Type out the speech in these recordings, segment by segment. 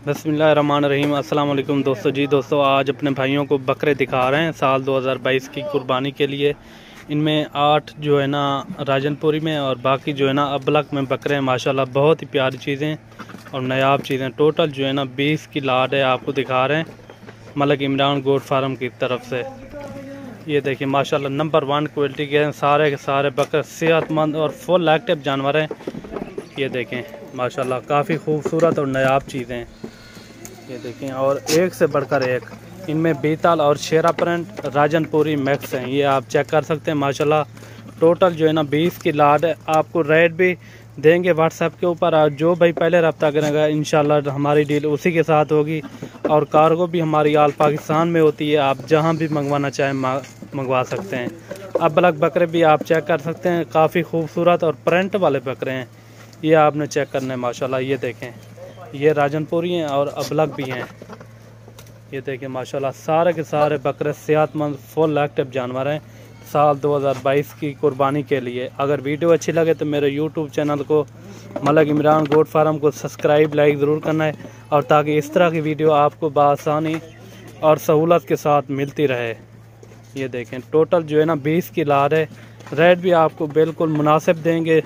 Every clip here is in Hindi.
बिस्मिल्लाहिर्रहमानिर्रहीम। अस्सलाम वालेकुम दोस्तों आज अपने भाइयों को बकरे दिखा रहे हैं साल 2022 की कुर्बानी के लिए। इनमें 8 जो है ना राजनपुरी में और बाकी जो है ना अबलक में बकरे हैं। माशाल्लाह बहुत ही प्यारी चीज़ें और नायाब चीज़ें। टोटल जो है ना 20 की लाट है, आपको दिखा रहे हैं मलिक इमरान गोट फार्म की तरफ से। ये देखिए माशाल्लाह नंबर 1 क्वालिटी के हैं सारे के सारे बकरे, सेहतमंद और फुल एक्टिव जानवर हैं। ये देखें माशाल्लाह काफ़ी खूबसूरत और नायाब चीज़ें हैं। ये देखें और एक से बढ़कर एक इनमें बीतल और शेरा प्रिंट राजनपुरी मैक्स हैं। ये आप चेक कर सकते हैं माशाल्लाह। टोटल जो है ना 20 की लाट है। आपको रेट भी देंगे व्हाट्सएप के ऊपर, और जो भाई पहले रब्ता करेगा इंशाल्लाह हमारी डील उसी के साथ होगी। और कार्गो भी हमारी आल पाकिस्तान में होती है, आप जहां भी मंगवाना चाहें मंगवा सकते हैं। अबलक बकरे भी आप चेक कर सकते हैं, काफ़ी खूबसूरत और प्रिंट वाले बकरे हैं। ये आपने चेक करना है माशाल्लाह। ये देखें ये राजनपुरी हैं और अबलक भी हैं। ये देखें माशाल्लाह सारे के सारे बकरे सेहतमंद फुल एक्टिव जानवर हैं साल 2022 की कुर्बानी के लिए। अगर वीडियो अच्छी लगे तो मेरे यूट्यूब चैनल को मलिक इमरान गोट फार्म को सब्सक्राइब लाइक ज़रूर करना है, और ताकि इस तरह की वीडियो आपको बआसानी और सहूलत के साथ मिलती रहे। ये देखें टोटल जो है ना 20 की लाट है। रेट भी आपको बिल्कुल मुनासिब देंगे।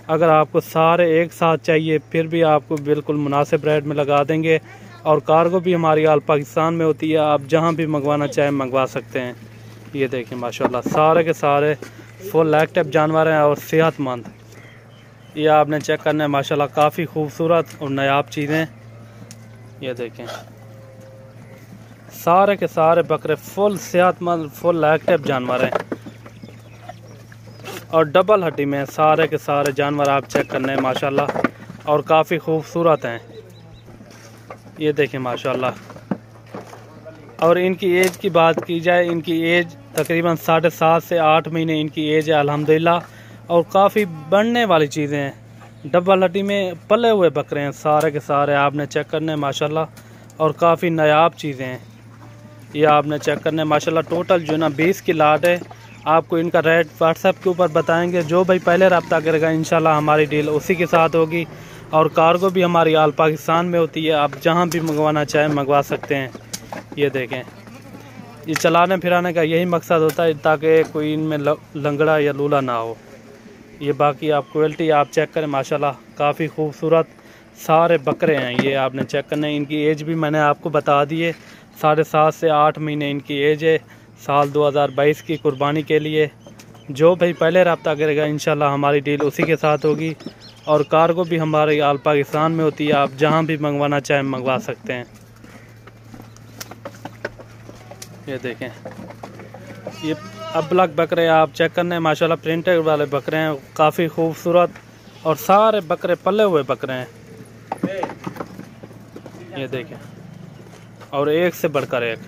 अगर आपको सारे एक साथ चाहिए फिर भी आपको बिल्कुल मुनासिब रेट में लगा देंगे। और कार्गो भी हमारी आल पाकिस्तान में होती है, आप जहां भी मंगवाना चाहें मंगवा सकते हैं। ये देखें माशाल्लाह सारे के सारे फुल एक्टिव जानवर हैं और सेहतमंद। ये आपने चेक करना है माशाल्लाह काफ़ी खूबसूरत और नायाब चीज़ें। ये देखें सारे के सारे बकरे फुल सेहतमंद फुल एक्टिव जानवर हैं और डबल हड्डी में सारे के सारे जानवर आप चेक करने हैं माशाल्लाह, और काफ़ी खूबसूरत हैं। ये देखें माशाल्लाह। और इनकी एज की बात की जाए, इनकी एज तकरीबन 7.5 से 8 महीने इनकी एज है अल्हम्दुलिल्लाह, और काफ़ी बढ़ने वाली चीज़ें हैं। डबल हड्डी में पले हुए बकरे हैं सारे के सारे, आपने चेक करने हैं माशाल्लाह, और काफ़ी नायाब चीज़ें हैं। ये आपने चेक करने हैं माशाल्लाह। टोटल जो है ना 20 की लाट है। आपको इनका रेट व्हाट्सएप के ऊपर बताएंगे, जो भाई पहले रब्ता करेगा इंशाल्लाह हमारी डील उसी के साथ होगी। और कार्गो भी हमारी आल पाकिस्तान में होती है, आप जहां भी मंगवाना चाहें मंगवा सकते हैं। ये देखें ये चलाने फिराने का यही मकसद होता है ताकि कोई इनमें लंगड़ा या लूला ना हो। ये बाकी आप क्वालिटी आप चेक करें माशाल्लाह काफ़ी खूबसूरत सारे बकरे हैं। ये आपने चेक करना है। इनकी एज भी मैंने आपको बता दी है, 7.5 से 8 महीने इनकी एज है साल 2022 की कुर्बानी के लिए। जो भाई पहले रब्ता करेगा इंशाल्लाह हमारी डील उसी के साथ होगी। और कार्गो भी हमारे आल पाकिस्तान में होती है, आप जहां भी मंगवाना चाहें मंगवा सकते हैं। ये देखें ये अबलक बकरे आप चेक करने हैं माशाल्लाह, प्रिंटेड वाले बकरे हैं, काफ़ी खूबसूरत और सारे बकरे पले हुए बकरे हैं। ये देखें और एक से बढ़कर एक।